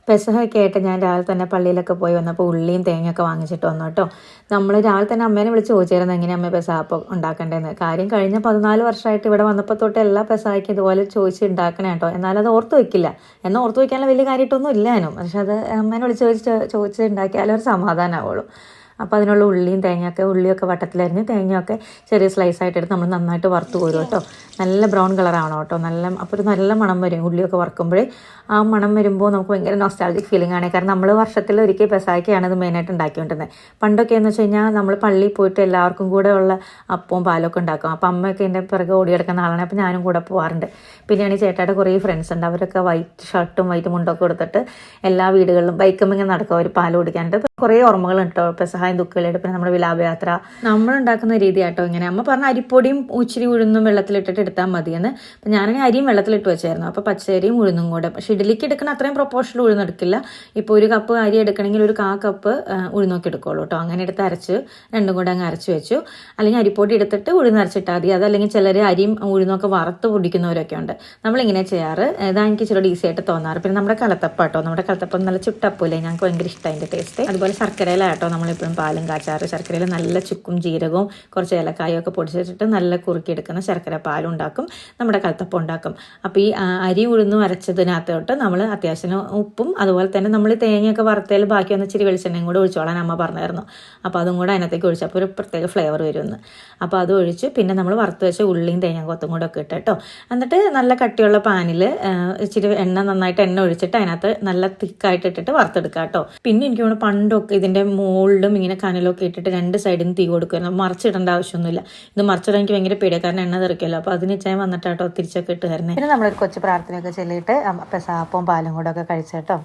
പെസഹൊക്കെ ആയിട്ട് ഞാൻ രാവിലെ തന്നെ പള്ളിയിലൊക്കെ പോയി വന്നപ്പോൾ ഉള്ളിയും തേങ്ങയൊക്കെ വാങ്ങിച്ചിട്ട് വന്നു കേട്ടോ. നമ്മൾ രാവിലെ തന്നെ അമ്മേനെ വിളിച്ച് ചോദിച്ചായിരുന്നു എങ്ങനെ അമ്മ പെസഹപ്പം ഉണ്ടാക്കേണ്ടതെന്ന്. കാര്യം കഴിഞ്ഞ 14 വർഷമായിട്ട് ഇവിടെ വന്നപ്പോൾ തൊട്ട് എല്ലാ പെസഹയ്ക്കും ഇതുപോലെ ചോദിച്ച് ഉണ്ടാക്കണേ കേട്ടോ. എന്നാലും അത് ഓർത്ത് വയ്ക്കില്ല. എന്നാൽ ഓർത്ത് വയ്ക്കാനുള്ള വലിയ കാര്യമായിട്ടൊന്നും ഇല്ലാനും, പക്ഷെ അത് അമ്മേനെ വിളിച്ച് ചോദിച്ച് ഉണ്ടാക്കിയാലും ഒരു സമാധാനമാവുള്ളൂ. അപ്പോൾ അതിനുള്ള ഉള്ളിയും ഉള്ളിയൊക്കെ വട്ടത്തിലരിഞ്ഞ് തേങ്ങയൊക്കെ ചെറിയ സ്ലൈസായിട്ട് എടുത്ത് നമ്മൾ നന്നായിട്ട് വറുത്ത് കോരും കേട്ടോ. നല്ല ബ്രൗൺ കളറാവണം കേട്ടോ. അപ്പോൾ ഒരു നല്ല മണം വരും ഉള്ളിയൊക്കെ വറുക്കുമ്പോഴേ. ആ മണം വരുമ്പോൾ നമുക്ക് ഭയങ്കര നൊസ്റ്റാൾജിക് ഫീലിംഗ് ആണ്. കാരണം നമ്മൾ വർഷത്തിൽ ഒരിക്കൽ പെസഹയ്ക്കാണ് ഇത് മെയിനായിട്ട് ഉണ്ടാക്കിക്കൊണ്ടിരുന്നത്. പണ്ടൊക്കെ എന്ന് വെച്ച് കഴിഞ്ഞാൽ നമ്മൾ പള്ളിയിൽ പോയിട്ട് എല്ലാവർക്കും കൂടെ ഉള്ള അപ്പവും പാലൊക്കെ ഉണ്ടാക്കും. അപ്പോൾ അമ്മയൊക്കെ എൻ്റെ പിറകെ ഓടിയെടുക്കുന്ന ആളാണ്. അപ്പോൾ ഞാനും കൂടെ പോകാറുണ്ട്. പിന്നെയാണ് ഈ ചേട്ടായുടെ കുറേ ഫ്രണ്ട്സ് ഉണ്ട്. അവരൊക്കെ വൈറ്റ് ഷർട്ടും വൈറ്റ് മുണ്ടൊക്കെ കൊടുത്തിട്ട് എല്ലാ വീടുകളിലും ബൈക്കമ്മിങ്ങനെ നടക്കും അവർ പാൽ കുടിക്കാനായിട്ട്. കുറേ ഓർമ്മകളുണ്ട് കേട്ടോ പെസഹായും ദുഃഖിലായിട്ട്. പിന്നെ നമ്മുടെ വിലാപയാത്ര നമ്മളുണ്ടാക്കുന്ന രീതി കേട്ടോ. ഇങ്ങനെ അമ്മ പറഞ്ഞ അരിപ്പൊടിയും ഇച്ചിരി ഉഴുന്നും വെള്ളത്തിലിട്ടിട്ട് എടുത്താൽ മതിയെന്ന്. അപ്പം ഞാനാണെങ്കിൽ അരിയും വെള്ളത്തിലിട്ട് വെച്ചായിരുന്നു. അപ്പോൾ പച്ചരിയും ഉഴുന്നും കൂടെ. പക്ഷേ ഇഡലിക്ക് എടുക്കുന്ന അത്രയും പ്രൊപ്പോർഷനിൽ ഉഴുന്നെടുക്കില്ല. ഇപ്പോൾ 1 കപ്പ് അരി എടുക്കണമെങ്കിൽ 1/4 കപ്പ് ഉഴുന്നൊക്കെ എടുക്കുള്ളൂ കേട്ടോ. അങ്ങനെ എടുത്ത് അരച്ച് രണ്ടും കൂടെ അങ്ങ് അരച്ച് വെച്ചു. അല്ലെങ്കിൽ അരിപ്പൊടി എടുത്തിട്ട് ഉഴുന്നരച്ചിട്ടാൽ മതി. അതല്ലെങ്കിൽ ചിലർ അരിയും ഉഴുന്നൊക്കെ വറുത്ത് പൊടിക്കുന്നവരൊക്കെ ഉണ്ട്. നമ്മളിങ്ങനെ ചെയ്യാറ്. ഇതാണ് എനിക്ക് ഇച്ചിരി ഈസി ആയിട്ട് തോന്നാറ്. പിന്നെ നമ്മുടെ കലത്തപ്പം കേട്ടോ. നമ്മുടെ കലത്തപ്പം നല്ല ചുട്ടപ്പൂല്ലേ, ഞങ്ങൾക്ക് ഭയങ്കര ഇഷ്ടമാണ് അതിൻ്റെ ടേസ്റ്റ്. അതുപോലെ ശർക്കരയിലാട്ടോ നമ്മളെപ്പോഴും പാലും കാച്ചാറ്. ശർക്കരയിൽ നല്ല ചുക്കും ജീരകവും കുറച്ച് ഏലക്കായും ഒക്കെ പൊടിച്ചിട്ട് നല്ല കുറുക്കിയെടുക്കുന്ന ശർക്കര പാലും ഉണ്ടാക്കും. നമ്മുടെ കലത്തപ്പം ഉണ്ടാക്കും. അപ്പോൾ ഈ അരി ഉഴുന്നും അരച്ചതിനകത്തോട്ട് നമ്മൾ അത്യാവശ്യം ഉപ്പും അതുപോലെ തന്നെ നമ്മൾ തേങ്ങയൊക്കെ വറുത്തതിൽ ബാക്കി വന്ന ഇച്ചിരി വെളിച്ചെണ്ണയും കൂടെ ഒഴിച്ചോളാൻ അമ്മ പറഞ്ഞായിരുന്നു. അപ്പോൾ അതും കൂടെ അതിനകത്തേക്ക് ഒഴിച്ചപ്പോൾ ഒരു പ്രത്യേക ഫ്ലേവർ വരുമെന്ന്. അപ്പോൾ അത് ഒഴിച്ച് പിന്നെ നമ്മൾ വറുത്ത് വെച്ച ഉള്ളിയും തേങ്ങാക്കൊത്തും കൂടെ ഒക്കെ ഇട്ടോ. എന്നിട്ട് നല്ല കട്ടിയുള്ള പാനിൽ ഇച്ചിരി നന്നായിട്ട് എണ്ണ ഒഴിച്ചിട്ട് അതിനകത്ത് നല്ല തിക്കായിട്ട് ഇട്ടിട്ട് വറുത്തെടുക്കുക കേട്ടോ. പിന്നെ എനിക്ക് തോന്നുന്നു പണ്ടൊക്കെ ഇതിൻ്റെ മോൾഡും ഇങ്ങനെ കനലൊക്കെ ഇട്ടിട്ട് 2 സൈഡിൽ നിന്ന് തീ കൊടുക്കുമായിരുന്നു. മറിച്ചിടേണ്ട ആവശ്യമൊന്നുമില്ല. ഇത് മറിച്ചിടാൻ എനിക്ക് ഭയങ്കര പേടിയാണ്, കാരണം എണ്ണ തെറിക്കുമല്ലോ. അപ്പോൾ അതിന് ചായ വന്നിട്ടാട്ടോ തിരിച്ചൊക്കെ ഇട്ട് തരുന്നത്. പിന്നെ നമ്മളൊരു കൊച്ചു പ്രാർത്ഥനയൊക്കെ ചൊല്ലിയിട്ട് പെസഹപ്പവും പാലും കൂടെ ഒക്കെ കഴിച്ചേട്ടോ.